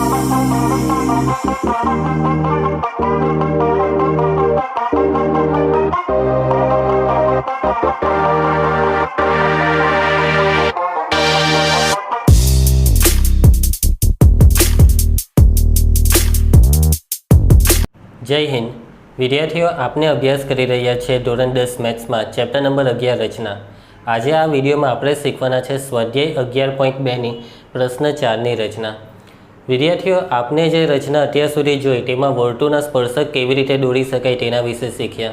जय हिंद विद्यार्थीओ आपने अभ्यास करी रह्या छे धोरण 10 मैथ्स में चैप्टर नंबर 11 रचना। आज आ विडियो में आपणे शीखवाना छे स्वाध्याय 11.2 नी प्रश्न 4 नी रचना। विद्यार्थीओ आपने जे रचना अत्यार सुधी जोई तेमां वर्तुळना स्पर्शक केवी रीते दोरी शकाय तेना विषे शीख्या।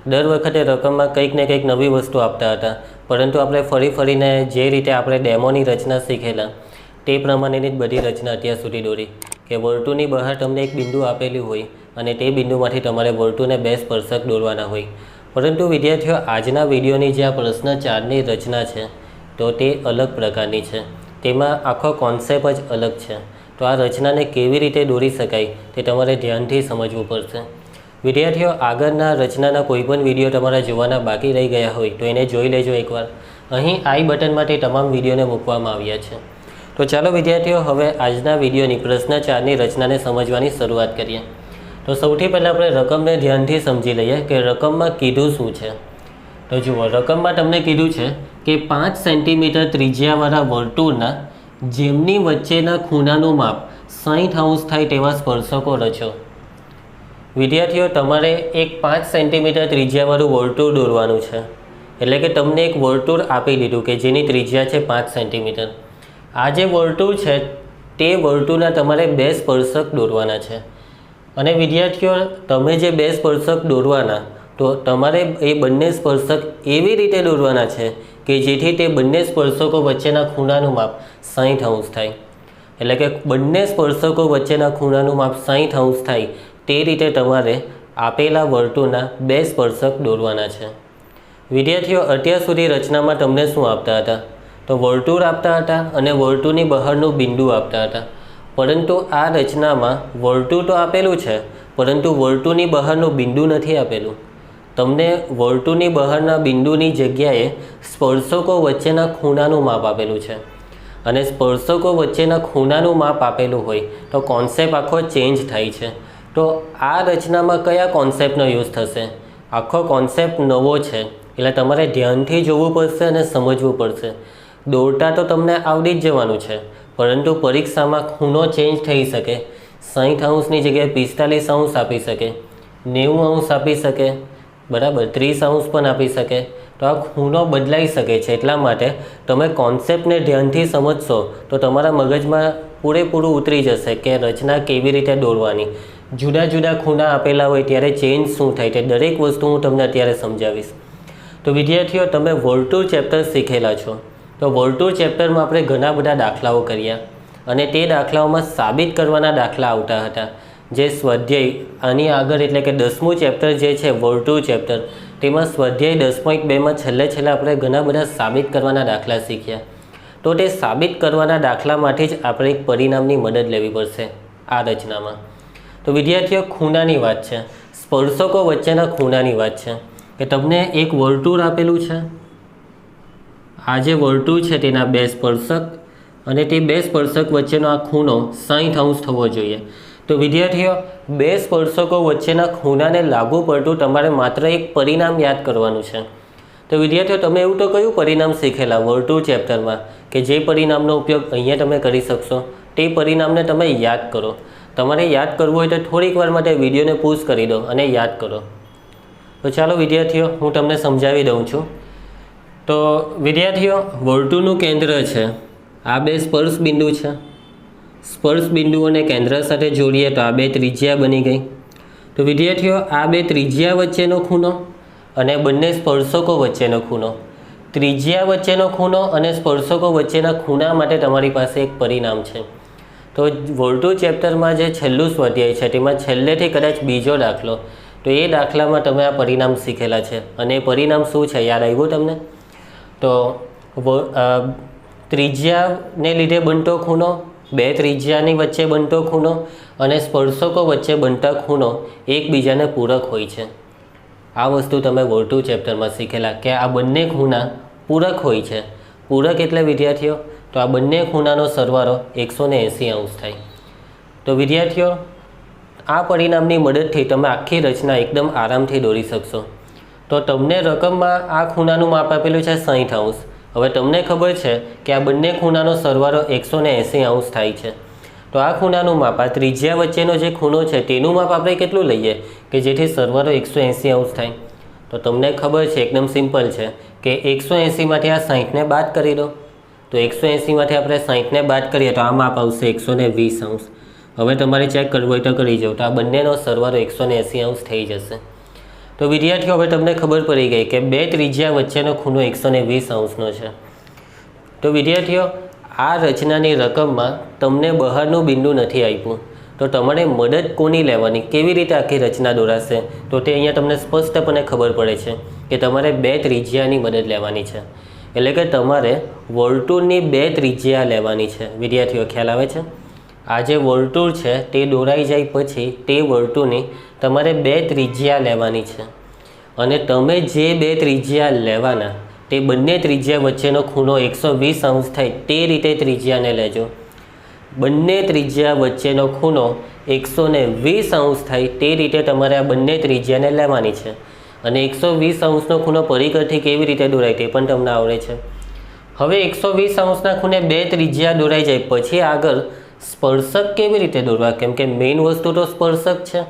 दर वखते रकम में कंईक ने कंईक नवी वस्तु आपता हता, परंतु आपणे फरी फरीने जे रीते आपणे डेमोनी रचना शीखेला ते प्रमाणेनी ज बधी रचना अत्यार सुधी दोरी के वर्तुळनी बहार तमने एक बिंदु आपेली होय અને તે બિંદુમાંથી તમારે વર્તુળને બે સ્પર્શક દોરવાના હોય। પરંતુ વિદ્યાર્થીઓ આજના વિડીયોની જે આ પ્રશ્ન 4ની રચના છે તો તે અલગ પ્રકારની છે, તેમાં આખો કોન્સેપ્ટ જ અલગ છે। તો આ રચનાને કેવી રીતે દોરી શકાય તે તમારે ધ્યાનથી સમજવું પડશે। વિદ્યાર્થીઓ આગળના રચનાના કોઈપણ વિડીયો તમારા જોવાના બાકી રહી ગયા હોય તો એને જોઈ લેજો એકવાર। અહીં આઈ બટનમાં તે તમામ વિડીયોને મૂકવામાં આવ્યા છે। તો ચાલો વિદ્યાર્થીઓ હવે આજના વિડીયોની પ્રશ્ન 4ની રચનાને સમજવાની શરૂઆત કરીએ। तो સૌથી પહેલાં આપણે રકમને ધ્યાનથી સમજી લઈએ કે રકમમાં કીધું શું છે। તો જુઓ રકમમાં તમને કીધું છે કે 5 સેન્ટીમીટર ત્રિજ્યાવાળા વર્તુળના જેમની વચ્ચેના ખૂણાનું માપ 60 અંશ થાય તેવા સ્પર્શકો રચો। વિદ્યાર્થીઓ તમારે એક 5 સેન્ટીમીટર ત્રિજ્યાવાળું વર્તુળ દોરવાનું છે, એટલે કે તમને એક વર્તુળ આપી દીધું કે જેની ત્રિજ્યા છે 5 સેન્ટીમીટર। આ જે વર્તુળ છે તે વર્તુળના તમારે બે સ્પર્શક દોરવાના છે। અને વિદ્યાર્થીઓ તમે જે બે સ્પર્શક દોરવાના તો તમારે એ બંને સ્પર્શક એવી રીતે દોરવાના છે કે જેથી તે બંને સ્પર્શકો વચ્ચેના ખૂણાનું માપ 60 અંશ થાય, એટલે કે બંને સ્પર્શકો વચ્ચેના ખૂણાનું માપ 60 અંશ થાય તે રીતે તમારે આપેલા વર્તુળના બે સ્પર્શક દોરવાના છે। વિદ્યાર્થીઓ અત્યાર સુધી રચનામાં તમને શું આપતા હતા? તો વર્તુળ આપતા હતા અને વર્તુળની બહારનું બિંદુ આપતા હતા, परंतु आ रचना में वर्तुळ तो आपेलू है परंतु वर्तुळनी बहारनु बिंदु नहीं आपेलू। तमने वर्तुळनी बहारना बिंदुनी जग्याए स्पर्शको वच्चेना खूणानुं माप आपेलू है अने स्पर्शको वच्चेना खूणानुं माप आपेलू होय तो कॉन्सेप्ट आखो चेन्ज थाय छे। तो आ रचना में कया कॉन्सेप्टनो यूज थशे? आखो कॉन्सेप्ट नवो छे एटले तमारे ध्यानथी जोवुं पड़शे अने समजवुं पड़शे। दौड़ता तो तमने आवडी ज जवानुं छे, परंतु परीक्षा में खूणो चेन्ज थई सके। 60 अंशनी जगह 45 अंश आपी सके, 90 अंश आपी सके, बराबर 30 अंश पण आपी सके। तो आ खूणो बदलाई सके छे, एटला माटे तमे कॉन्सेप्टने ध्यानथी समजशो तो तमारा मगजमां पूरेपूरुं उतरी जशे के रचना केवी रीते दौरवानी। जुदा जुदा खूणा आपेला होय त्यारे चेन्ज शुं थाय ते दरेक वस्तु हूँ तमने अत्यारे समजावीश। तो विद्यार्थीओ तमे वर्तुळ चेप्टर शीखेला छो, तो वर्तुळ चेप्टर में आपणे घणा बधा दाखलाओ कर्या अने ते दाखलाओमां साबित करवाना दाखला आवता हता। जे स्वाध्याय आनी आगळ एटले के 10मुं चेप्टर जे छे वर्तुळ चेप्टर तेमां स्वाध्याय 10.2 में छेल्ले आपणे घणा बधा साबित करवाना दाखला शीख्या। तो ते साबित करवाना दाखलामांथी ज आपणे एक परिणामनी मदद लेवी पड़शे आ रचनामां। तो विद्यार्थीओ खूणानी वात छे, स्पर्शको वच्चेना खूणानी वात छे के तमने एक वर्तुळ आपेलुं छे। आ जे वर्तुळ है तेना बे स्पर्शक अने ते बे स्पर्शक वच्चेनो आ खूणो 60 अंश थवो जोईए। तो विद्यार्थीओ बे स्पर्शको वच्चेना खूणाने लागू पड़तुं तमारे मात्र एक परिणाम याद करवानुं छे। तो विद्यार्थीओ तमे एवुं तो कयुं परिणाम शीखेला वर्तुळ चेप्टर में के जे परिणामनो उपयोग अहींया तमे करी शकशो ते परिणामने तमे याद करो। तमारे याद करवुं होय तो थोड़ीक वार माटे विडियोने पॉज करी दो अने याद करो। तो चालो विद्यार्थीओ हूँ तमने समजावी दऊं छुं। तो विद्यार्थीओ वर्तुळनुं केंद्र है आ बे स्पर्श बिंदु है। स्पर्श बिंदुओने केंद्र साथे जोड़ीए तो आ बे त्रिज्या बनी गई। तो विद्यार्थीओ आ बे त्रिज्या वच्चेनो खूणो अने बंने स्पर्शको वच्चेनो खूणो, त्रिज्या वच्चेनो खूणो अने स्पर्शको वच्चेना खूणा माटे तमारी पासे एक परिणाम है। तो वर्तुळ चेप्टर में जे छेल्लुं स्वाध्याय है तेमां छेल्लेथी कदाच बीजो दाखलो, तो ये दाखला में तमे आ परिणाम शीखेला छे अने परिणाम शुं छे याद आव्युं तमने? तो त्रिज्या ने लीधे बनतो खूणो, बे त्रिज्यानी वच्चे बनतो खूणो अने स्पर्शको वच्चे बनता खूणो एकबीजाने पूरक होय छे। आ वस्तु तमे वर्तुळ चेप्टर में शीखेला के आ बंने खूणा पूरक होय छे। पूरक एटले विद्यार्थीओ तो आ बंने खूणानो सरवाळो 180 अंश थाय। તો વિદ્યાર્થીઓ, આ પરિણામની મદદથી તમે આખી રચના એકદમ આરામથી દોરી શકશો. તો તમને રકમમાં આ ખૂણાનું માપ આપેલું છે 60°. હવે તમને ખબર છે કે આ બંને ખૂણાનો સરવાળો 180° થાય છે. તો આ ખૂણાનું માપ, આ ત્રિજ્યા વચ્ચેનો જે ખૂણો છે તેનું માપ આપણે કેટલું લઈએ કે જેથી સરવાળો 180° થાય? તો તમને ખબર છે, એકદમ સિમ્પલ છે કે 180માંથી આ 60ને બાદ કરી દો. તો 180માંથી આપણે 60ને બાદ કરીએ તો આ માપ આવશે 120°. હવે તમારે ચેક કરવું હોય તો કરી જાઓ. તો આ બંનેનો સરવાળો 180° થઈ જશે. તો વિદ્યાર્થીઓ, હવે તમને ખબર પડી ગઈ કે બે ત્રિજ્યા વચ્ચેનો ખૂણો 120°નો છે. તો વિદ્યાર્થીઓ, આ રચનાની રકમમાં તમને બહારનું બિંદુ નથી આપ્યું, તો તમારે મદદ કોની લેવાની, કેવી રીતે આખી રચના દોરાશે, તો તે અહીંયા તમને સ્પષ્ટપણે ખબર પડે છે કે તમારે બે ત્રિજ્યાની મદદ લેવાની છે. એટલે કે તમારે વર્તુળની બે ત્રિજ્યા લેવાની છે. વિદ્યાર્થીઓ, ખ્યાલ આવે છે? આ જે વર્તુળ છે તે દોરાઈ જાય પછી તે વર્તુળની તમારે બે ત્રિજ્યા લેવાની છે. અને તમે જે બે ત્રિજ્યા લેવાના તે બંને ત્રિજ્યા વચ્ચેનો ખૂણો 120° થાય તે રીતે ત્રિજ્યાને લેજો. બંને ત્રિજ્યા વચ્ચેનો ખૂણો 120° થાય તે રીતે તમારે આ બંને ત્રિજ્યાને લેવાની છે. અને 120°નો ખૂણો પરિકરથી કેવી રીતે દોરાય તે પણ તમને આવડે છે. હવે 120°ના ખૂણે બે ત્રિજ્યા દોરાઈ જાય પછી આગળ સ્પર્શક કેવી રીતે દોરવા, કેમ કે મેઇન વસ્તુ તો સ્પર્શક છે,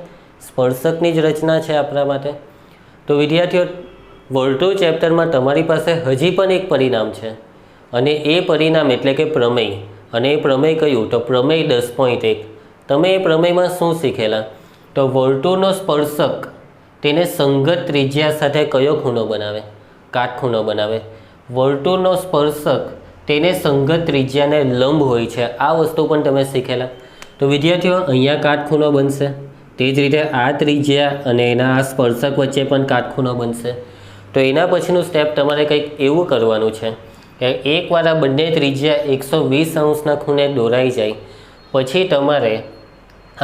સ્પર્શકની જ રચના છે આપણા માટે. તો વિદ્યાર્થીઓ, વર્તુળ ચેપ્ટરમાં તમારી પાસે હજી પણ એક પરિણામ છે અને એ પરિણામ એટલે કે પ્રમેય. અને એ પ્રમેય કયું? તો પ્રમેય 10.1. તમે એ પ્રમેયમાં શું શીખેલા? તો વર્તુળનો સ્પર્શક તેને સંગત ત્રિજ્યા સાથે કયો ખૂણો બનાવે? કાટખૂણો બનાવે. વર્તુળનો સ્પર્શક તેને સંગત ત્રિજ્યાને લંબ હોય છે. આ વસ્તુ પણ તમે શીખેલા. તો વિદ્યાર્થીઓ, અહીંયા કાટખૂણો બનશે, તે જ રીતે આ ત્રિજ્યા અને એના આ સ્પર્શક વચ્ચે પણ કાટખૂણો બનશે. તો એના પછીનું સ્ટેપ તમારે કંઈક એવું કરવાનું છે કે એકવાર આ બંને ત્રિજ્યા 120°ના ખૂણે દોરાઈ જાય પછી તમારે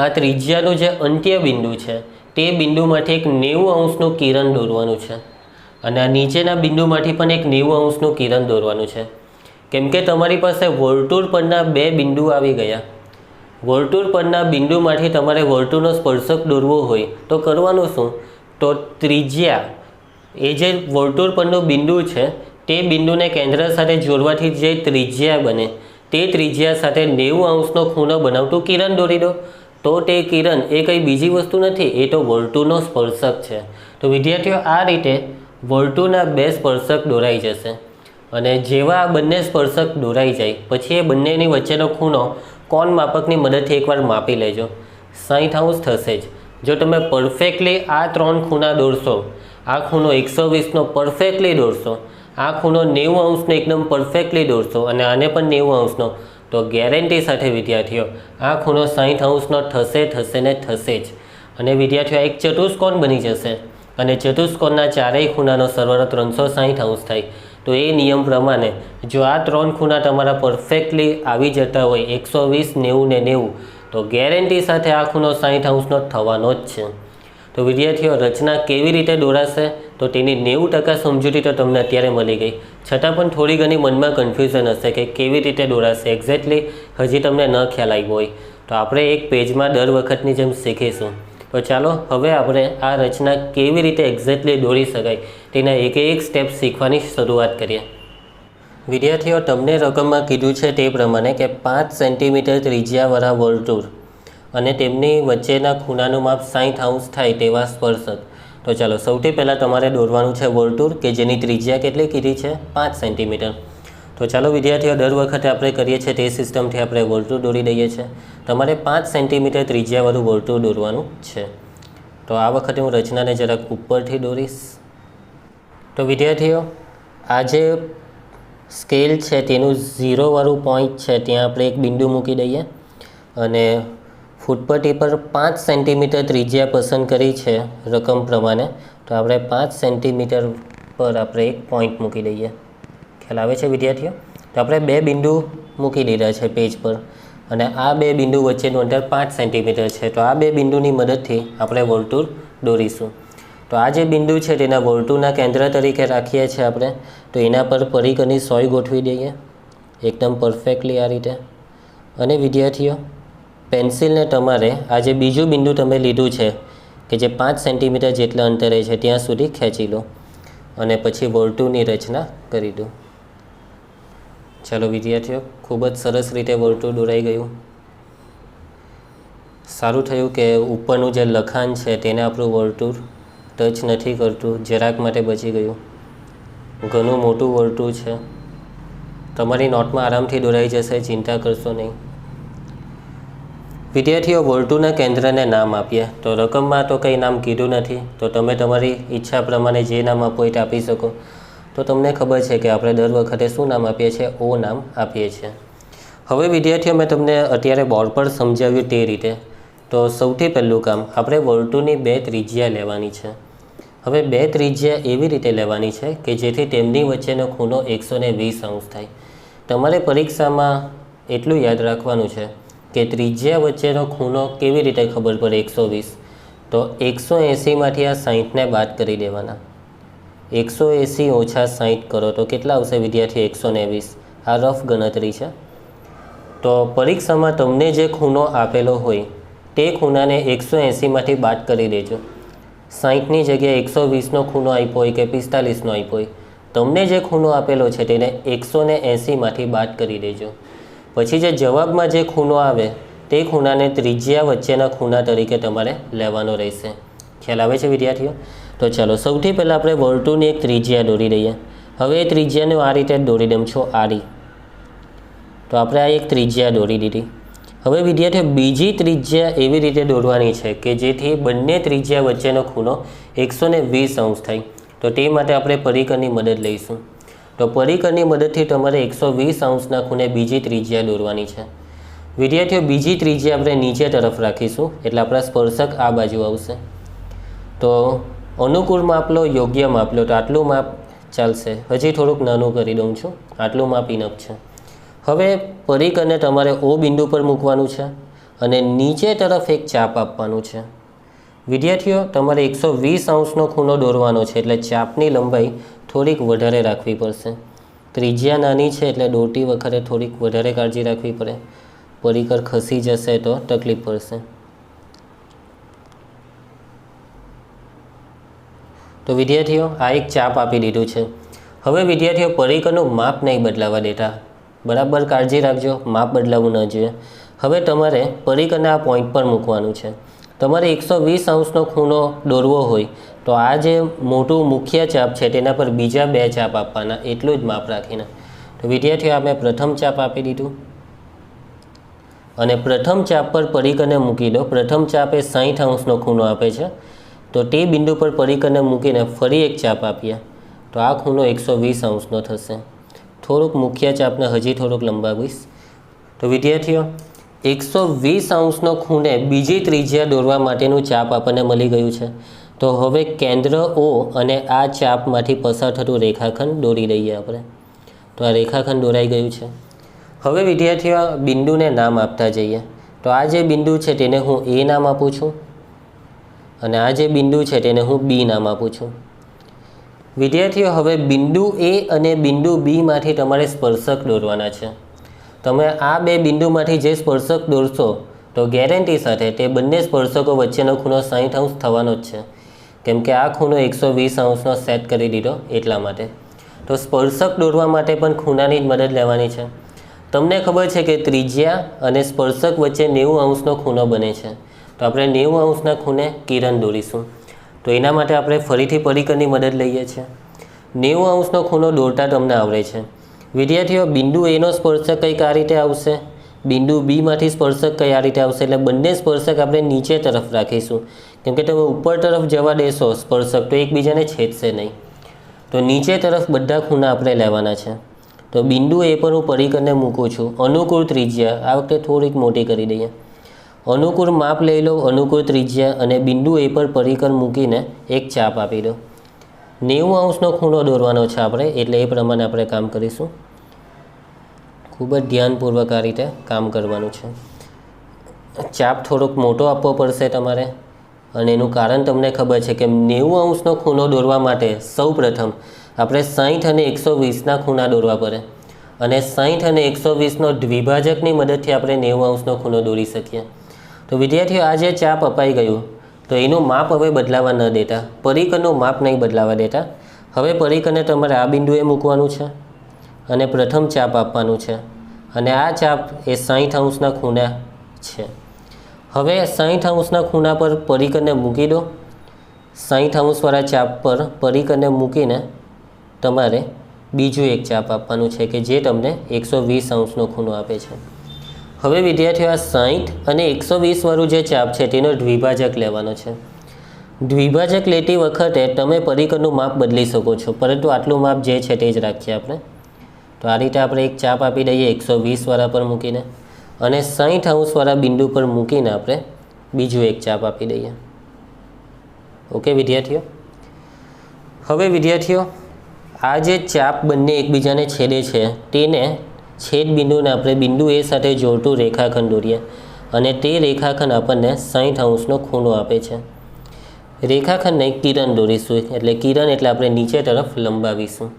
આ ત્રિજ્યાનું જે અંત્ય બિંદુ છે તે બિંદુમાંથી એક 90°નું કિરણ દોરવાનું છે. અને આ નીચેના બિંદુમાંથી પણ એક 90°નું કિરણ દોરવાનું છે. કેમ કે તમારી પાસે વર્તુળ પરના બે બિંદુ આવી ગયા. વર્તુળ પરના બિંદુમાંથી તમારે વર્તુળનો સ્પર્શક દોરવો હોય તો કરવાનું શું? તો ત્રિજ્યા, એ જે વર્તુળ પરનું બિંદુ છે તે બિંદુને કેન્દ્ર સાથે જોડવાથી જે ત્રિજ્યા બને તે ત્રિજ્યા સાથે 90°નો ખૂણો બનાવતું કિરણ દોરી દો. તો તે કિરણ એ કંઈ બીજી વસ્તુ નથી, એ તો વર્તુળનો સ્પર્શક છે. તો વિદ્યાર્થીઓ, આ રીતે વર્તુળના બે સ્પર્શક દોરાઈ જશે. અને જેવા આ બંને સ્પર્શક દોરાઈ જાય પછી એ બંનેની વચ્ચેનો ખૂણો કોણ માપકની મદદથી એકવાર માપી લેજો. 60° થશે જ. જો તમે પરફેક્ટલી આ ત્રણ ખૂણા દોરશો, આ ખૂણો 120°નો પરફેક્ટલી દોરશો, આ ખૂણો 90°નો એકદમ પરફેક્ટલી દોરશો અને આને પણ 90°નો, તો ગેરંટી સાથે વિદ્યાર્થીઓ આ ખૂણો 60°નો થશે ને થશે જ. અને વિદ્યાર્થીઓ, એક ચતુષ્કોણ બની જશે અને ચતુષ્કોણના ચારેય ખૂણાનો સરવાળો 360° થાય. તો એ નિયમ પ્રમાણે જો આ ત્રણ ખૂણા તમારા પરફેક્ટલી આવી જતા હોય 120, 90 ને 90, તો ગેરંટી સાથે આ ખૂણો 60°નો થવાનો જ છે. તો વિદ્યાર્થીઓ, રચના કેવી રીતે દોરાશે તો તેની 90% સમજૂતી તો તમને અત્યારે મળી ગઈ. છતાં પણ થોડી ઘણી મનમાં કન્ફ્યુઝન હશે કે કેવી રીતે દોરાશે એક્ઝેક્ટલી હજી તમને ન ખ્યાલ આવ્યો હોય તો આપણે એક પેજમાં દર વખતની જેમ શીખીશું. તો ચાલો હવે આપણે આ રચના કેવી રીતે એક્ઝેક્ટલી દોરી શકાય તેના એક સ્ટેપ શીખવાની શરૂઆત કરીએ. વિદ્યાર્થીઓ, તમને રકમમાં કીધું છે તે પ્રમાણે કે 5 સેન્ટીમીટર ત્રિજ્યાવાળા વર્તુળ અને તેમની વચ્ચેના ખૂણાનું માપ 60° થાય તેવા સ્પર્શક. તો ચાલો સૌથી પહેલાં તમારે દોરવાનું છે વર્તુળ કે જેની ત્રિજ્યા કેટલી કીધી છે? 5 સેન્ટીમીટર. તો ચાલો વિદ્યાર્થીઓ, દર વખતે આપણે કરીએ છીએ તે સિસ્ટમથી આપણે વર્તુળ દોરી દઈએ છીએ. તમારે 5 સેન્ટીમીટર ત્રિજ્યાવાળું વર્તુળ દોરવાનું છે. તો આ વખતે હું રચનાને જરાક ઉપરથી દોરીશ. તો વિદ્યાર્થીઓ, આ જે સ્કેલ છે તેનું 0વાળું પોઈન્ટ છે ત્યાં આપણે એક બિંદુ મૂકી દઈએ અને ફૂટપટ્ટી પર 5 સેન્ટીમીટર ત્રિજ્યા પસંદ કરી છે રકમ પ્રમાણે. તો આપણે 5 સેન્ટીમીટર પર આપણે એક પોઈન્ટ મૂકી દઈએ. ખ્યાલ આવે છે વિદ્યાર્થીઓ? તો આપણે બે બિંદુ મૂકી દીધા છે પેજ પર અને આ બે બિંદુ વચ્ચેનું અંતર 5 સેન્ટીમીટર છે. તો આ બે બિંદુની મદદથી આપણે વર્તુળ દોરીશું. તો આ જે બિંદુ છે તેના વર્તુળના કેન્દ્ર તરીકે રાખીએ છીએ આપણે. તો એના પર પરિઘની સોય ગોઠવી દઈએ એકદમ પરફેક્ટલી આ રીતે. અને વિદ્યાર્થીઓ, પેન્સિલને તમારે આ જે બીજું બિંદુ તમે લીધું છે કે જે 5 સેન્ટીમીટર જેટલા અંતરે છે ત્યાં સુધી ખેંચી લો અને પછી વર્તુળની રચના કરી દો। ચાલો વિદ્યાર્થીઓ, ખૂબ જ સરસ રીતે વર્તુળ દોરાઈ ગયું। સારું થયું કે ઉપરનું જે લખાણ છે તેને આપણું વર્તુળ ટચ નથી કરતું, જરાક માટે બચી ગયું। ઘણું મોટું વર્તુળ છે, તમારી નોટમાં આરામથી દોરાઈ જશે, ચિંતા કરશો નહીં। વિદ્યાર્થીઓ, વર્તુળના કેન્દ્રને નામ આપીએ તો રકમમાં તો કંઈ નામ કીધું નથી, તો તમે તમારી ઈચ્છા પ્રમાણે જે નામ આપો એ આપી શકો। તો તમને ખબર છે કે આપણે દર વખતે શું નામ આપીએ છીએ? ઓ નામ આપીએ છીએ। હવે વિદ્યાર્થીઓ, મેં તમને અત્યારે બોર્ડ પર સમજાવ્યું તે રીતે। તો સૌથી પહેલું કામ, આપણે વર્તુળની 2 ત્રિજ્યા લેવાની છે। હવે 2 ત્રિજ્યા એવી રીતે લેવાની છે કે જેથી તેમની વચ્ચેનો ખૂણો 120 અંશ થાય। તમારે પરીક્ષામાં એટલું યાદ રાખવાનું છે કે ત્રિજ્યા વચ્ચેનો ખૂણો કેવી રીતે ખબર પડે 120? તો 180માંથી આ 60ને બાદ કરી દેવાના। 180 ઓછા 60 કરો તો કેટલા આવશે વિદ્યાર્થી? 120। આ રફ ગણતરી છે। તો પરીક્ષામાં તમને જે ખૂણો આપેલો હોય તે ખૂણાને 180માંથી બાદ કરી દેજો। 60ની જગ્યાએ 120નો ખૂણો આપ્યો હોય કે 45નો આપ્યો હોય, તમને જે ખૂણો આપેલો છે તેને 180માંથી બાદ કરી દેજો। પછી જે જવાબમાં જે ખૂણો આવે તે ખૂણાને ત્રિજ્યા વચ્ચેના ખૂણા તરીકે તમારે લેવાનો રહેશે। ખ્યાલ આવે છે વિદ્યાર્થીઓ? તો ચાલો, સૌથી પહેલાં આપણે વર્તુળની એક ત્રિજ્યા દોરી દઈએ। હવે એ ત્રિજ્યાને આ રીતે દોરી દઉં છું, આડી। તો આપણે આ એક ત્રિજ્યા દોરી દીધી। હવે વિદ્યાર્થીઓ, બીજી ત્રિજ્યા એવી રીતે દોરવાની છે કે જેથી બંને ત્રિજ્યા વચ્ચેનો ખૂણો 120 અંશ થાય। તો તે માટે આપણે પરિકરની મદદ લઈશું। તો પરિકરની મદદથી તમારે 120 અંશના ખૂણે બીજી ત્રિજ્યા દોરવાની છે। વિદ્યાર્થીઓ, બીજી ત્રિજ્યા આપણે નીચે તરફ રાખીશું, એટલે આપણા સ્પર્શક આ બાજુ આવશે। તો અનુકૂળ માપ લો, યોગ્ય માપ લો। તો આટલું માપ ચાલશે, હજી થોડુંક નાનું કરી દઉં છું, આટલું માપ ઇનફ છે। હવે પરિકરને તમારે O બિંદુ પર મૂકવાનું છે અને નીચે તરફ એક ચાપ આપવાનું છે। વિદ્યાર્થીઓ, તમારે 120 અંશનો ખૂણો દોરવાનો છે એટલે ચાપની લંબાઈ થોડીક વધારે રાખવી પડશે। ત્રિજ્યા નાની છે એટલે દોરતી વખતે થોડીક વધારે કાળજી રાખવી પડે, પરિકર ખસી જશે તો તકલીફ પડશે। તો વિદ્યાર્થીઓ, આ એક ચાપ આપી દીધું છે। હવે વિદ્યાર્થીઓ, પરિકરનું માપ નહીં બદલાવા દેતા, બરાબર કાળજી રાખજો, માપ બદલાવવું ન જોઈએ। હવે તમારે પરિકરને આ પોઈન્ટ પર મૂકવાનું છે। તમારે 120 અંશનો ખૂણો દોરવો હોય તો આ જે મોટું મુખ્ય ચાપ છે તેના પર બીજા 2 ચાપ આપવાના, એટલું જ માપ રાખીને। તો વિદ્યાર્થીઓ, આપણે પ્રથમ ચાપ આપી દીધું અને પ્રથમ ચાપ પર પરિકરને મૂકી દો। પ્રથમ ચાપ એ 60 અંશનો ખૂણો આપે છે, તો તે બિંદુ પર પરિકરને મૂકીને ફરી એક ચાપ આપીએ તો આ ખૂણો 120 અંશનો થશે। થોડુંક મુખ્ય ચાપને હજી થોડુંક લંબાવીશ। તો વિદ્યાર્થીઓ, 120 અંશનો ખૂણે બીજી ત્રિજ્યા દોરવા માટેનું ચાપ આપણને મળી ગયું છે। તો હવે કેન્દ્ર O અને આ ચાપમાંથી પસાર થતું રેખાખંડ દોરી દઈએ આપણે। તો આ રેખાખંડ દોરાઈ ગયું છે। હવે વિદ્યાર્થીઓ, બિંદુને નામ આપતા જઈએ। તો આ જે બિંદુ છે તેને હું A નામ આપું છું અને આ જે બિંદુ છે તેને હું B નામ આપું છું। વિદ્યાર્થીઓ, હવે બિંદુ A અને બિંદુ B માંથી તમારે સ્પર્શક દોરવાના છે। તમે આ 2 બિંદુમાંથી જે સ્પર્શક દોરશો તો ગેરંટી સાથે તે બંને સ્પર્શકો વચ્ચેનો ખૂણો 60 અંશ થવાનો જ છે, કેમ કે આ ખૂણો 120 અંશનો સેટ કરી દીધો એટલા માટે। તો સ્પર્શક દોરવા માટે પણ ખૂણાની જ મદદ લેવાની છે। તમને ખબર છે કે ત્રિજ્યા અને સ્પર્શક વચ્ચે 90 અંશનો ખૂણો બને છે, તો આપણે 90 અંશના ખૂણે કિરણ દોરીશું। તો એના માટે આપણે ફરીથી પરિકરની મદદ લઈએ છીએ। 90 અંશનો ખૂણો દોરતા તમને આવડે છે। વિદ્યાર્થીઓ, બિંદુ A નો સ્પર્શક કંઈક આ રીતે આવશે, બિંદુ B માંથી સ્પર્શક કઈ આ રીતે આવશે, એટલે બંને સ્પર્શક આપણે નીચે તરફ રાખીશું, કેમ કે તમે ઉપર તરફ જવા દેશો સ્પર્શક તો એકબીજાને છેદશે નહીં। તો નીચે તરફ બધા ખૂણા આપણે લેવાના છે। તો બિંદુ A પર હું પરિકરને મૂકું છું। અનુકૂળ ત્રિજ્યા આ વખતે થોડીક મોટી કરી દઈએ। અનુકૂળ માપ લઈ લો, અનુકૂળ ત્રિજ્યા અને બિંદુ A પર પરિકર મૂકીને એક ચાપ આપી દો। 90 અંશનો ખૂણો દોરવાનો છે આપણે, એટલે એ પ્રમાણે આપણે કામ કરીશું। ખૂબ જ ધ્યાનપૂર્વક આ રીતે કામ કરવાનું છે। ચાપ થોડોક મોટો આપવો પડશે તમારે અને એનું કારણ તમને ખબર છે કે 90 અંશનો ખૂણો દોરવા માટે સૌ પ્રથમ આપણે 60 અને 120ના ખૂણા દોરવા પડે અને 60 અને 120નો દ્વિભાજકની મદદથી આપણે 90 અંશનો ખૂણો દોરી શકીએ। તો વિદ્યાર્થીઓ આ જે ચાપ અપાઈ ગયું તો એનું માપ હવે બદલાવા ન દેતા, પરિકરનું માપ નહીં બદલાવા દેતા. હવે પરિકરને તમારે આ બિંદુએ મૂકવાનું છે અને પ્રથમ ચાપ આપવાનું છે અને આ ચાપ એ 60° ખૂણા છે. હવે 60° ખૂણા પર પરિકરને મૂકી દો. 60° વાળા ચાપ પર પરિકરને મૂકીને તમારે બીજું એક ચાપ આપવાનું છે કે જે તમને 120° ખૂણો આપે છે. હવે વિદ્યાર્થીઓ આ 60 અને 120 વાળું જે ચાપ છે તેનો દ્વિભાજક લેવાનો છે. દ્વિભાજક લેતી વખતે તમે પરિકરનું માપ બદલી શકો છો, પરંતુ આટલું માપ જે છે તે જ રાખીએ આપણે. તો આ રીતે આપણે એક ચાપ આપી દઈએ 120 વાળા પર મૂકીને અને 60° વાળા બિંદુ પર મૂકીને આપણે બીજું એક ચાપ આપી દઈએ. ઓકે વિદ્યાર્થીઓ. હવે વિદ્યાર્થીઓ આ જે ચાપ બંને એકબીજાને છેદે છે તેને છેદ બિંદુને આપણે બિંદુ એ સાથે જોડતું રેખાખંડ દોરીએ અને તે રેખાખંડ આપણને 60° ખૂણો આપે છે. રેખાખંડને કિરણ દોરીશું, એટલે કિરણ એટલે આપણે નીચે તરફ લંબાવીશું.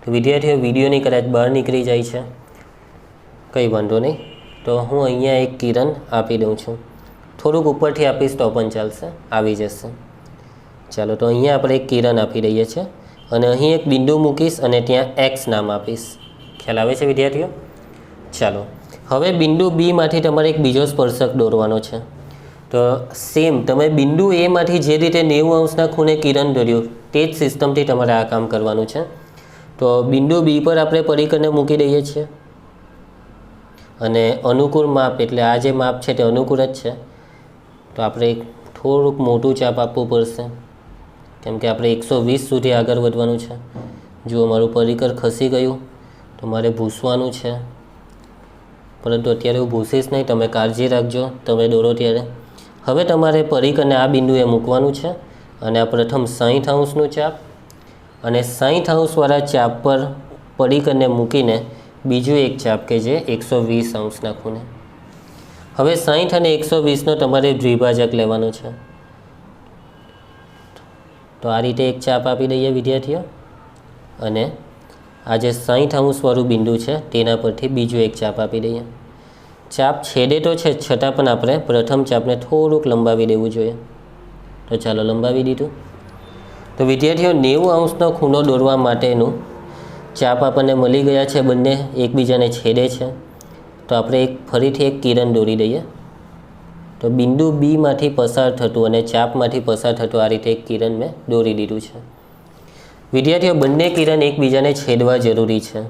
તો વિદ્યાર્થીઓ વિડીયોની કદાચ બહાર નીકળી જાય છે, કંઈ વાંધો નહીં. તો હું અહીંયા એક કિરણ આપી દઉં છું, થોડુંક ઉપરથી આપીશ તો પણ ચાલશે, આવી જશે. ચાલો, તો અહીંયા આપણે એક કિરણ આપી દઈએ છીએ અને અહીં એક બિંદુ મૂકીશ અને ત્યાં x નામ આપીશ. ખ્યાલ આવે છે વિદ્યાર્થીઓ? ચાલો, હવે બિંદુ બી માંથી તમારે એક બીજો સ્પર્શક દોરવાનો છે. તો સેમ તમે બિંદુ એ માંથી જે રીતે 90° ખૂણે કિરણ દોર્યું તે જ સિસ્ટમથી તમારે આ કામ કરવાનું છે. તો બિંદુ બી પર આપણે પરિકરને મૂકી દઈએ છીએ અને અનુકૂળ માપ, એટલે આ જે માપ છે તે અનુકૂળ જ છે. તો આપણે થોડુંક મોટું ચાપ આપવું પડશે કેમ કે આપણે 120 સુધી આગળ વધવાનું છે. જો મારું પરિકર ખસી ગયું તો મારે ભૂસવાનું છે, પરંતુ અત્યારે હું ભૂસીશ નહીં, તમે કાળજી રાખજો તમે દોરો ત્યારે. હવે તમારે પરિકરને આ બિંદુએ મૂકવાનું છે અને આ પ્રથમ 60°નું ચાપ અને 60° વાળા ચાપ પર પરિકરને મૂકીને બીજું એક ચાપ કે જે 120° ખૂણે. હવે 60 અને 120નો તમારે દ્વિભાજક લેવાનો છે. તો આ રીતે એક ચાપ આપી દઈએ વિદ્યાર્થીઓ અને આ જે 60° વાળું બિંદુ છે તેના પરથી બીજું એક ચાપ આપી દઈએ. ચાપ છેદે તો છે છતાં પણ આપણે પ્રથમ ચાપને થોડુંક લંબાવી દેવું જોઈએ. તો ચાલો, લંબાવી દીધું. તો વિદ્યાર્થીઓ 90° ખૂણો દોરવા માટેનું ચાપ આપણને મળી ગયા છે, બંને એકબીજાને છેદે છે. તો આપણે ફરીથી એક કિરણ દોરી દઈએ. તો બિંદુ બી માંથી પસાર થતું અને ચાપમાંથી પસાર થતું આ રીતે એક કિરણ મેં દોરી દીધું છે. વિદ્યાર્થીઓ બંને કિરણ એકબીજાને છેદવા જરૂરી છે.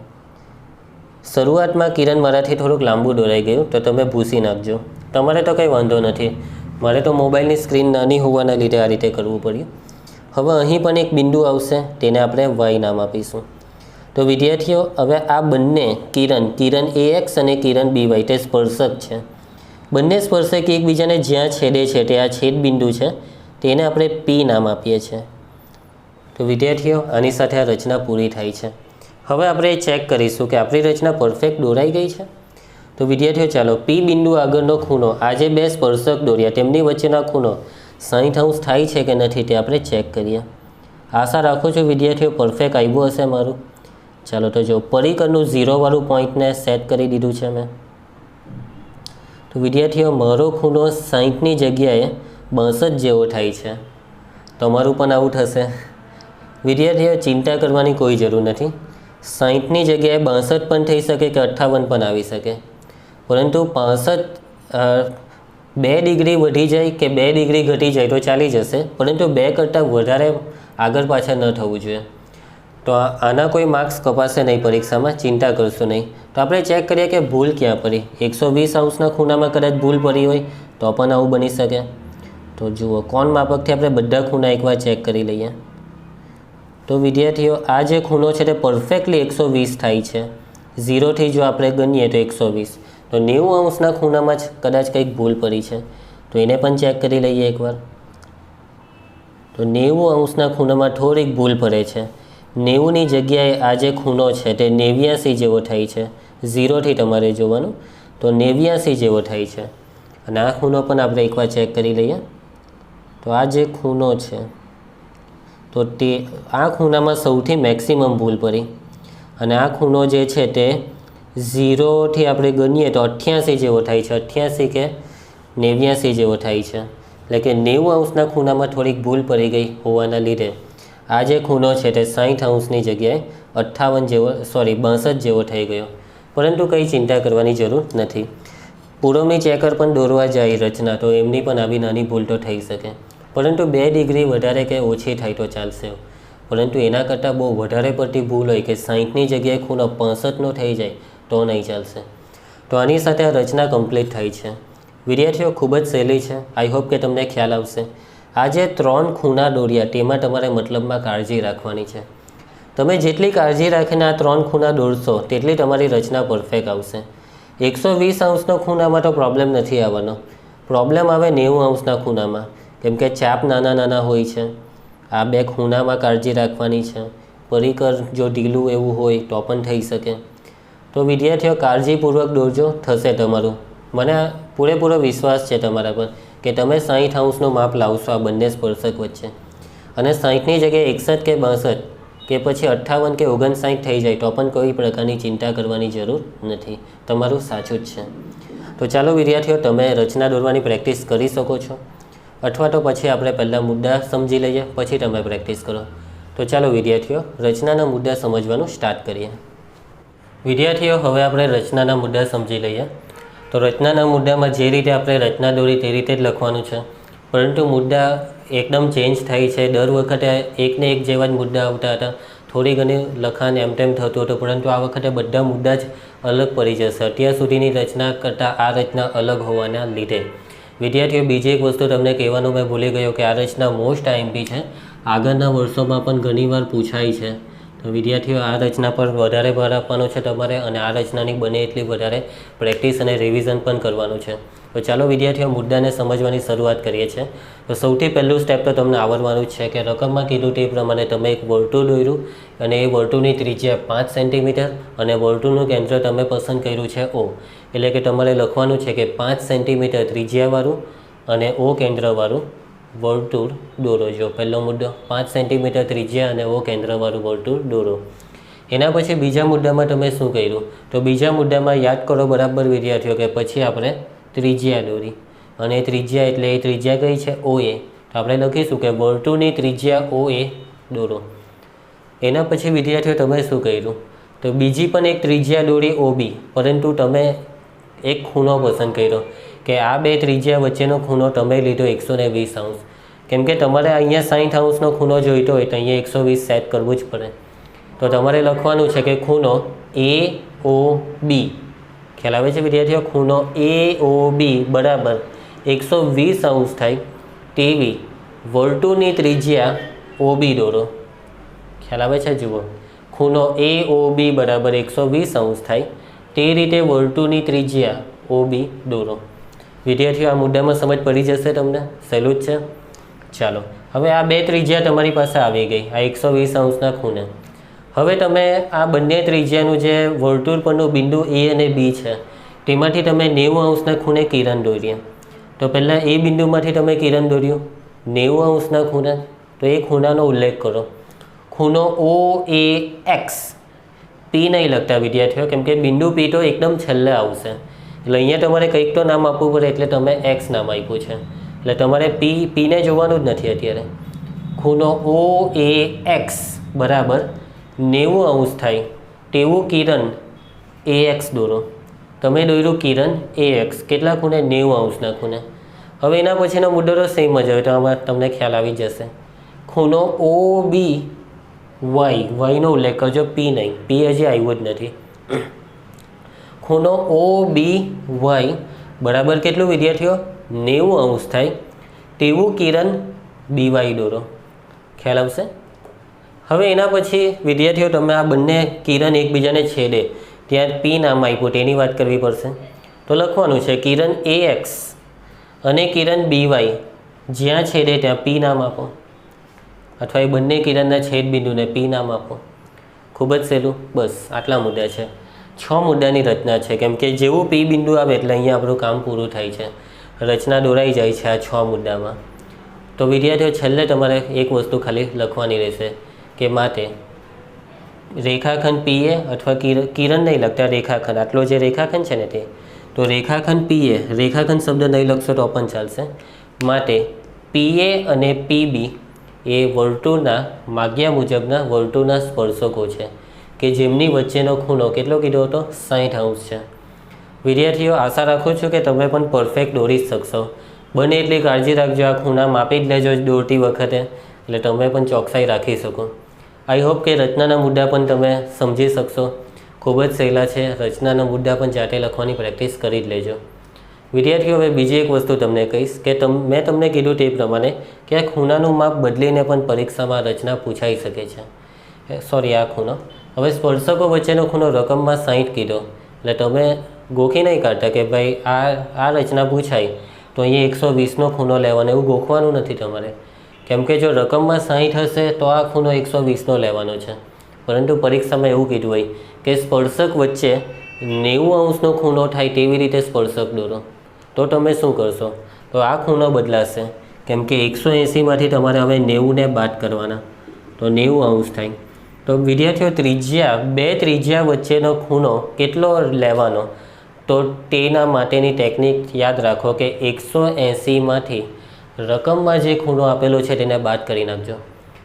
શરૂઆતમાં કિરણ મારાથી થોડુંક લાંબુ દોરાઈ ગયું તો તમે ભૂસી નાખજો, તમારે તો કંઈ વાંધો નથી. મારે તો મોબાઈલની સ્ક્રીન નાની હોવાના લીધે આ રીતે કરવું પડ્યું. હવે અહીં પણ એક બિંદુ આવશે, તેને આપણે y નામ આપીશું. તો વિદ્યાર્થીઓ હવે આ બંને કિરણ AX અને કિરણ BY તે સ્પર્શક છે. બંને સ્પર્શક એકબીજાને જ્યાં છેદે છે તે આ છેદ બિંદુ છે, તેને આપણે P નામ આપીએ છીએ. તો વિદ્યાર્થીઓ આની સાથે આ રચના પૂરી થાય છે. હવે આપણે ચેક કરીશું કે આપણી રચના પરફેક્ટ દોરાઈ ગઈ છે. તો વિદ્યાર્થીઓ ચાલો P બિંદુ આગળનો ખૂણો, આ જે બે સ્પર્શક દોર્યા તેમની વચ્ચેના ખૂણો 60° થાય છે કે નથી તે આપણે ચેક કરીએ. આશા રાખું છું વિદ્યાર્થીઓ પરફેક્ટ આવ્યું હશે મારું. ચાલો, તો જો પરિકરનું 0 વાળું પોઈન્ટને સેટ કરી દીધું છે મેં. તો વિદ્યાર્થીઓ મારો ખૂણો 60ની જગ્યાએ 62 જેવો થાય છે. તમારું પણ આવું થશે. વિદ્યાર્થીઓ ચિંતા કરવાની કોઈ જરૂર નથી. 60ની જગ્યાએ 62 પણ થઈ શકે કે 58 પણ આવી શકે, પરંતુ 65 2 ડિગ્રી વધી જાય કે 2 ડિગ્રી ઘટી જાય તો ચાલી જશે, પરંતુ 2 કરતાં વધારે આગળ પાછળ ન થવું જોઈએ. તો આના કોઈ માર્ક્સ કપાશે નહીં પરીક્ષામાં, ચિંતા કરશો નહીં. તો આપણે ચેક કરીએ કે ભૂલ ક્યાં પડી. 120° ખૂણામાં કદાચ ભૂલ પડી હોય તો પણ આવું બની શકે. તો જુઓ, કોણ માપકથી આપણે બધા ખૂણા એકવાર ચેક કરી લઈએ. તો વિદ્યાર્થીઓ આ જે ખૂણો છે તે પરફેક્ટલી 120 થાય છે. 0થી જો આપણે ગણીએ તો 120. તો 90°ના ખૂણામાં જ કદાચ કંઈક ભૂલ પડી છે, તો એને પણ ચેક કરી લઈએ એકવાર. તો 90°ના ખૂણામાં થોડીક ભૂલ પડે છે. 90ની જગ્યાએ આ જે ખૂણો છે તે 89 જેવો થાય છે. 0થી તમારે જોવાનું, તો 89 જેવો થાય છે. અને આ ખૂણો પણ આપણે એકવાર ચેક કરી લઈએ. તો આ જે ખૂણો છે તો તે આ ખૂણામાં સૌથી મેક્સિમમ ભૂલ પડી અને આ ખૂણો જે છે તે 0થી આપણે ગણીએ તો 88 જેવો થાય છે. 88 કે 89 જેવો થાય છે, એટલે કે 90 અંશના ખૂણામાં થોડીક ભૂલ પડી ગઈ હોવાના લીધે આ જે ખૂણો છે તે 60 અંશની જગ્યાએ 62 જેવો થઈ ગયો. પરંતુ કંઈ ચિંતા કરવાની જરૂર નથી. પૂરવની ચેકર પણ દોરવા જાય રચના તો એમની પણ આવી નાની ભૂલ તો થઈ શકે, પરંતુ 2 ડિગ્રી વધારે કે ઓછી થાય તો ચાલશે. પરંતુ એના કરતાં બહુ વધારે પડતી ભૂલ હોય કે 60ની જગ્યાએ ખૂણો 65નો થઈ જાય તો નહીં ચાલશે. તો આની સાથે આ રચના કમ્પ્લીટ થઈ છે. વિદ્યાર્થીઓ ખૂબ જ સહેલી છે. આઈ હોપ કે તમને ખ્યાલ આવશે. આ જે 3 ખૂણા દોર્યા તેમાં તમારે મતલબમાં કાળજી રાખવાની છે. તમે જેટલી કાળજી રાખીને આ 3 ખૂણા દોરશો તેટલી તમારી રચના પરફેક્ટ આવશે. 120 અંશનો ખૂણામાં તો પ્રોબ્લેમ નથી આવવાનો. પ્રોબ્લેમ આવે 90 અંશના ખૂણામાં, કેમ કે ચાપ નાના હોય છે. આ 2 ખૂણામાં કાળજી રાખવાની છે. પરિકર જો ઢીલું એવું હોય તો પણ થઈ શકે. તો વિદ્યાર્થીઓ કાળજીપૂર્વક દોરજો, થશે તમારું. મને પૂરેપૂરો વિશ્વાસ છે તમારા પર કે તમે 60 અંશનું માપ લાવશો આ બંને સ્પર્શક વચ્ચે. અને 60ની જગ્યાએ 61 કે 62 કે પછી 58 કે 59 થઈ જાય તો પણ કોઈ પ્રકારની ચિંતા કરવાની જરૂર નથી. તમારું સાચું જ છે. તો ચાલો વિદ્યાર્થીઓ, તમે રચના દોરવાની પ્રેક્ટિસ કરી શકો છો, અથવા તો પછી આપણે પહેલાં મુદ્દા સમજી લઈએ પછી તમે પ્રેક્ટિસ કરો. તો ચાલો વિદ્યાર્થીઓ, રચનાના મુદ્દા સમજવાનું સ્ટાર્ટ કરીએ. વિદ્યાર્થીઓ, હવે આપણે રચનાના મુદ્દા સમજી લઈએ. તો રચનાના મુદ્દામાં જે રીતે આપણે રચના દોરી તે રીતે જ લખવાનું છે, પરંતુ મુદ્દા એકદમ ચેન્જ થાય છે. દર વખતે એકને એક જેવા જ મુદ્દા આવતા હતા, થોડી ઘણી લખાણ એમ તેમ થતું હતું, પરંતુ આ વખતે બધા મુદ્દા જ અલગ પડી જશે. અત્યાર સુધીની રચના કરતાં આ રચના અલગ હોવાના લીધે. વિદ્યાર્થીઓ, બીજી એક વસ્તુ તમને કહેવાનું મેં ભૂલી ગયો કે આ રચના મોસ્ટ આઈએમપી છે. આગળના વર્ષોમાં પણ ઘણીવાર પૂછાય છે. તો વિદ્યાર્થીઓ, આ રચના પર વધારે ભાર આપવાનો છે તમારે, અને આ રચનાની બને એટલી વધારે પ્રેક્ટિસ અને રિવિઝન પણ કરવાનું છે. તો ચાલો વિદ્યાર્થીઓ, મુદ્દાને સમજવાની શરૂઆત કરીએ છીએ. તો સૌથી પહેલું સ્ટેપ તો તમને આવડવાનું જ છે કે રકમમાં કીધું તે પ્રમાણે તમે એક વર્તુળ દોર્યું અને એ વર્તુળની ત્રિજ્યા 5 સેન્ટીમીટર અને વર્તુળનું કેન્દ્ર તમે પસંદ કર્યું છે O. એટલે કે તમારે લખવાનું છે કે 5 સેન્ટીમીટર ત્રિજ્યાવાળું અને O કેન્દ્રવાળું વર્તુળ દોરો. જો પહેલો મુદ્દો 5 સેન્ટીમીટર ત્રિજ્યા અને O કેન્દ્રવાળું વર્તુળ દોરો. એના પછી બીજા મુદ્દામાં તમે શું કર્યું? તો બીજા મુદ્દામાં યાદ કરો બરાબર વિદ્યાર્થીઓ કે પછી આપણે ત્રિજ્યા દોરી, અને ત્રિજ્યા એટલે એ ત્રિજ્યા કઈ છે? OA. તો આપણે લખીશું કે વર્તુળની ત્રિજ્યા OA દોરો. એના પછી વિદ્યાર્થીઓ તમે શું કર્યું? તો બીજી પણ એક ત્રિજ્યા દોરી OB, પરંતુ તમે એક ખૂણો પસંદ કર્યો કે આ 2 ત્રિજ્યા વચ્ચેનો ખૂણો તમે લીધો 120 અંશ. કેમ કે તમારે અહીંયા 60 અંશનો ખૂણો જોઈતો હોય તો અહીંયા 120 સેટ કરવું જ પડે. તો તમારે લખવાનું છે કે ખૂણો AOB, ખ્યાલ આવે છે વિદ્યાર્થીઓ? ખૂણો AOB બરાબર 120 અંશ થાય તેવી વર્તુળની ત્રિજ્યા OB દોરો. ખ્યાલ આવે છે? જુઓ, ખૂણો AOB બરાબર 120 અંશ થાય તે રીતે વર્તુળની ત્રિજ્યા OB દોરો. વિદ્યાર્થીઓ, આ મુદ્દામાં સમજ પડી જશે તમને? સહેલું જ છે. ચાલો, હવે આ 2 ત્રિજ્યા તમારી પાસે આવી ગઈ આ 120 અંશના ખૂણે. હવે તમે આ બંને ત્રિજ્યાનું જે વર્તુળ પરનું બિંદુ A અને B છે તેમાંથી તમે 90 અંશના ખૂણે કિરણ દોર્યા. તો પહેલાં એ બિંદુમાંથી તમે કિરણ દોર્યું 90 અંશના ખૂણે, તો એ ખૂણાનો ઉલ્લેખ કરો. ખૂણો OAX. P નહીં લખતા વિદ્યાર્થીઓ, કેમ કે બિંદુ P તો એકદમ છેલ્લે આવશે. એટલે અહીંયા તમારે કંઈક તો નામ આપવું પડે, એટલે તમે X નામ આપ્યું છે. એટલે તમારે Pને જોવાનું જ નથી અત્યારે. ખૂણો OAX બરાબર 90 અંશ થાય તેવું કિરણ AX દોરો. તમે દોર્યું કિરણ AX કેટલા ખૂણે? 90 અંશના ખૂણે. હવે એના પછીનો મુદ્દો તો સેમ જ હોય, તો આમાં તમને ખ્યાલ આવી જશે. ખૂણો OBY, વાયનો ઉલ્લેખ કરજો, P નહીં, P હજી આવ્યું જ નથી. ખૂણો OBY બરાબર કેટલું વિદ્યાર્થીઓ? 90 અંશ થાય તેવું કિરણ BY દોરો. ખ્યાલ આવશે? હવે એના પછી વિદ્યાર્થીઓ તમે આ બંને કિરણ એકબીજાને છેદે ત્યાં P નામ આપ્યું તેની વાત કરવી પડશે. તો લખવાનું છે કિરણ AX અને કિરણ BY જ્યાં છેદે ત્યાં P નામ આપો, અથવા એ બંને કિરણના છેદ બિંદુને P નામ આપો. ખૂબ જ સહેલું. બસ આટલા મુદ્દા છે. 6 મુદ્દાની રચના છે, કેમ કે જેવું P બિંદુ આવે એટલે અહીંયા આપણું કામ પૂરું થાય છે. રચના દોરાઈ જાય છે આ 6 મુદ્દામાં. તો વિદ્યાર્થીઓ, છેલ્લે તમારે એક વસ્તુ ખાલી લખવાની રહેશે કે માટે રેખાખંડ PA અથવા કિરણ નહીં લખતા રેખાખંડ, આટલો જે રેખાખંડ છે ને તે, તો રેખાખંડ પીએ, રેખાખંડ શબ્દ નહીં લખશો તો પણ ચાલશે. માટે પીએ અને પીબી એ વર્તુળના માગ્યા મુજબના વર્તુળના સ્પર્શકો છે કે જેમની વચ્ચેનો ખૂણો કેટલો કીધો હતો? 60° છે. વિદ્યાર્થીઓ, આશા રાખું છું કે તમે પણ પરફેક્ટ દોરી શકશો. બને એટલી કાળજી રાખજો, આ ખૂણા માપી જ લેજો દોરતી વખતે, એટલે તમે પણ ચોકસાઈ રાખી શકો. આઈ હોપ કે રચનાના મુદ્દા પણ તમે સમજી શકશો. ખૂબ જ સહેલા છે. રચનાના મુદ્દા પણ જાતે લખવાની પ્રેક્ટિસ કરી જ લેજો. વિદ્યાર્થીઓ, હવે બીજી એક વસ્તુ તમને કહીશ કે મેં તમને કીધું તે પ્રમાણે કે આ ખૂણાનું માપ બદલીને પણ પરીક્ષામાં રચના પૂછાઈ શકે છે. સોરી, આ ખૂણો. હવે સ્પર્શકો વચ્ચેનો ખૂણો રકમમાં 60 કીધો, એટલે તમે ગોખી નહીં કાઢતા કે ભાઈ આ રચના પૂછાય તો અહીંયા 120નો ખૂણો લેવાનો, એવું ગોખવાનું નથી તમારે. કેમ કે જો રકમમાં 60 હશે તો આ ખૂણો 120નો લેવાનો છે. પરંતુ પરીક્ષામાં એવું કીધું હોય કે સ્પર્શક વચ્ચે 90° ખૂણો થાય તેવી રીતે સ્પર્શક દોરો, તો તમે શું કરશો? તો આ ખૂણો બદલાશે. કેમ કે 180માંથી તમારે હવે 90ને બાદ કરવાના, તો 90° થાય. તો વિદ્યાર્થીઓ, બે ત્રિજ્યા વચ્ચેનો ખૂણો કેટલો લેવાનો? તો તેના માટેની ટેકનિક યાદ રાખો કે 180માંથી રકમમાં જે ખૂણો આપેલો છે તેને બાદ કરી નાખજો.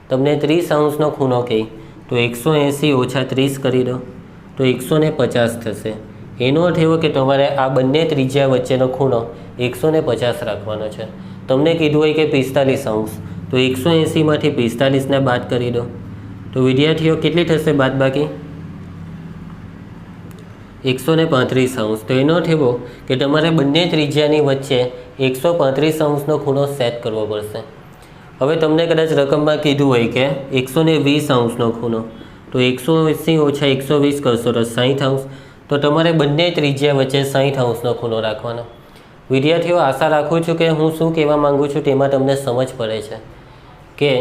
તમને 30°નો ખૂણો કહે તો 180 ઓછા 30 કરી દો તો 150 થશે. એનો અર્થ એવો કે તમારે આ બંને ત્રિજ્યા વચ્ચેનો ખૂણો 150 રાખવાનો છે. તમને કીધું હોય કે 45°, તો 180માંથી 45ને બાદ કરી દો તો વિદ્યાર્થીઓ કેટલી થશે બાદબાકી? 135°. તો એનો અર્થ એવો કે તમારે બંને ત્રિજ્યાની વચ્ચે 135°નો ખૂણો સેટ કરવો પડશે. હવે તમને કદાચ રકમમાં કીધું હોય કે 120°નો ખૂણો, તો 180 ઓછા 120 કરશો તો 60°. તો તમારે બંને ત્રિજ્યા વચ્ચે 60°નો ખૂણો રાખવાનો. વિદ્યાર્થીઓ, આશા રાખું છું કે હું શું કહેવા માગું છું તેમાં તમને સમજ પડે છે કે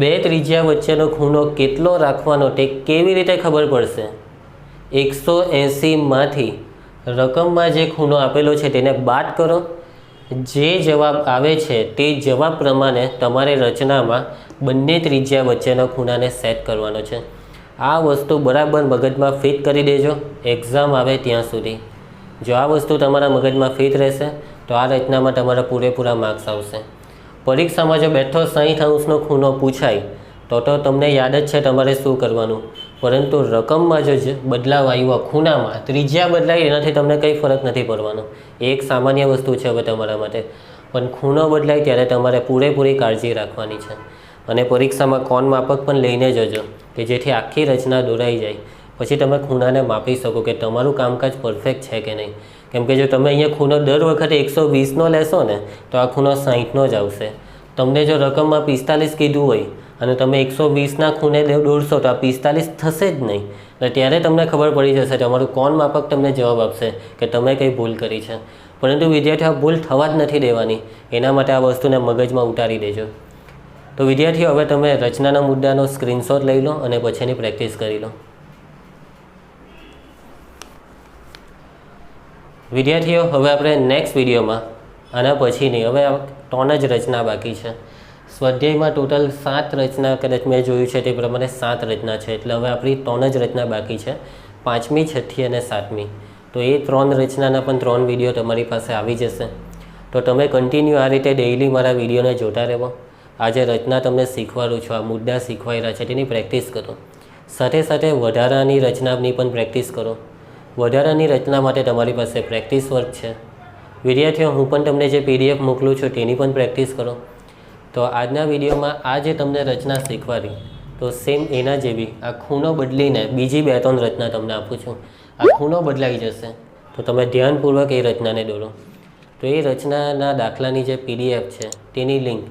બે ત્રિજ્યા વચ્ચેનો ખૂણો કેટલો રાખવાનો તે કેવી રીતે ખબર પડશે? 180માંથી રકમમાં જે ખૂણો આપેલો છે તેને બાદ કરો. જે જવાબ આવે છે તે જવાબ પ્રમાણે તમારે રચનામાં બંને ત્રિજ્યા વચ્ચેના ખૂણાને સેટ કરવાનો છે. આ વસ્તુ બરાબર મગજમાં ફિટ કરી દેજો એક્ઝામ આવે ત્યાં સુધી. જો આ વસ્તુ તમારા મગજમાં ફિટ રહેશે તો આ રચનામાં તમારા પૂરેપૂરા માર્ક્સ આવશે. પરીક્ષામાં જો બેઠો 60°નો ખૂણો પૂછાય તો તમને યાદ જ છે તમારે શું કરવાનું. પરંતુ રકમમાં જો બદલાવ આવ્યો, ખૂણામાં ત્રિજ્યા બદલાય, એનાથી તમને કંઈ ફરક નથી પડવાનો. એ એક સામાન્ય વસ્તુ છે હવે તમારા માટે. પણ ખૂણો બદલાય ત્યારે તમારે પૂરેપૂરી કાળજી રાખવાની છે. અને પરીક્ષામાં કોણ માપક પણ લઈને જજો કે જેથી આખી રચના દોરાઈ જાય. પછી તમે ખૂણાને માપી શકો કે તમારું કામકાજ પરફેક્ટ છે કે નહીં. કેમ કે જો તમે અહીંયા ખૂણો દર વખતે 120નો લેશો ને તો આ ખૂણો 60નો જ આવશે. તમને જો રકમમાં 45 કીધું હોય અને તમે 120ના ખૂણે દોરશો તો આ 45 થશે જ નહીં. એટલે ત્યારે તમને ખબર પડી જશે તમારું કોણ માપક તમને જવાબ આપશે કે તમે કંઈ ભૂલ કરી છે. પરંતુ વિદ્યાર્થીઓ, આ ભૂલ થવા જ નથી દેવાની. એના માટે આ વસ્તુને મગજમાં ઉતારી દેજો. તો વિદ્યાર્થીઓ, હવે તમે રચનાના મુદ્દાનો સ્ક્રીનશોટ લઈ લો અને પછીની પ્રેક્ટિસ કરી લો. વિદ્યાર્થીઓ, હવે આપણે નેક્સ્ટ વિડીયોમાં આના પછીની હવે 3 જ રચના બાકી છે. સ્વાધ્યાયમાં ટોટલ 7 રચના કદાચ મેં જોયું છે તે પ્રમાણે 7 રચના છે. એટલે હવે આપણી 3 જ રચના બાકી છે, 5મી, 6ઠ્ઠી અને 7મી. તો એ 3 રચનાના પણ 3 વિડીયો તમારી પાસે આવી જશે. તો તમે કન્ટિન્યુ આ રીતે ડેઇલી મારા વિડીયોને જોતા રહેવો. આજે રચના તમને શીખવાડું છું, આ મુદ્દા શીખવાઈ રહ્યા છે તેની પ્રેક્ટિસ કરો. સાથે સાથે વધારાની રચનાની પણ પ્રેક્ટિસ કરો. વધારાની રચના માટે તમારી પાસે પ્રેક્ટિસ વર્ક છે. વિદ્યાર્થીઓ, હું પણ તમને જે PDF મોકલું છું તેની પણ પ્રેક્ટિસ કરો. તો આજના વિડીયોમાં આ જે તમને રચના શીખવાડી તો સેમ એના જેવી આ ખૂણો બદલીને બીજી 2-3 રચના તમને આપું છું. આ ખૂણો બદલાઈ જશે તો તમે ધ્યાનપૂર્વક એ રચનાને દોરો. તો એ રચનાના દાખલાની જે PDF છે તેની લિંક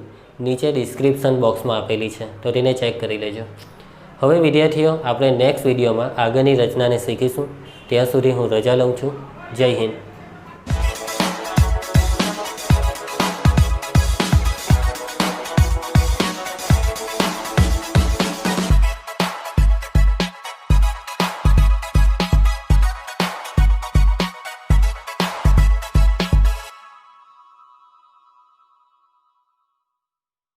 નીચે ડિસ્ક્રિપ્શન બોક્સમાં આપેલી છે, તો તેને ચેક કરી લેજો. હવે વિદ્યાર્થીઓ, આપણે નેક્સ્ટ વિડીયોમાં આગળની રચનાને શીખીશું. ત્યાં સુધી હું રજા લઉં છું. જય હિન્દ.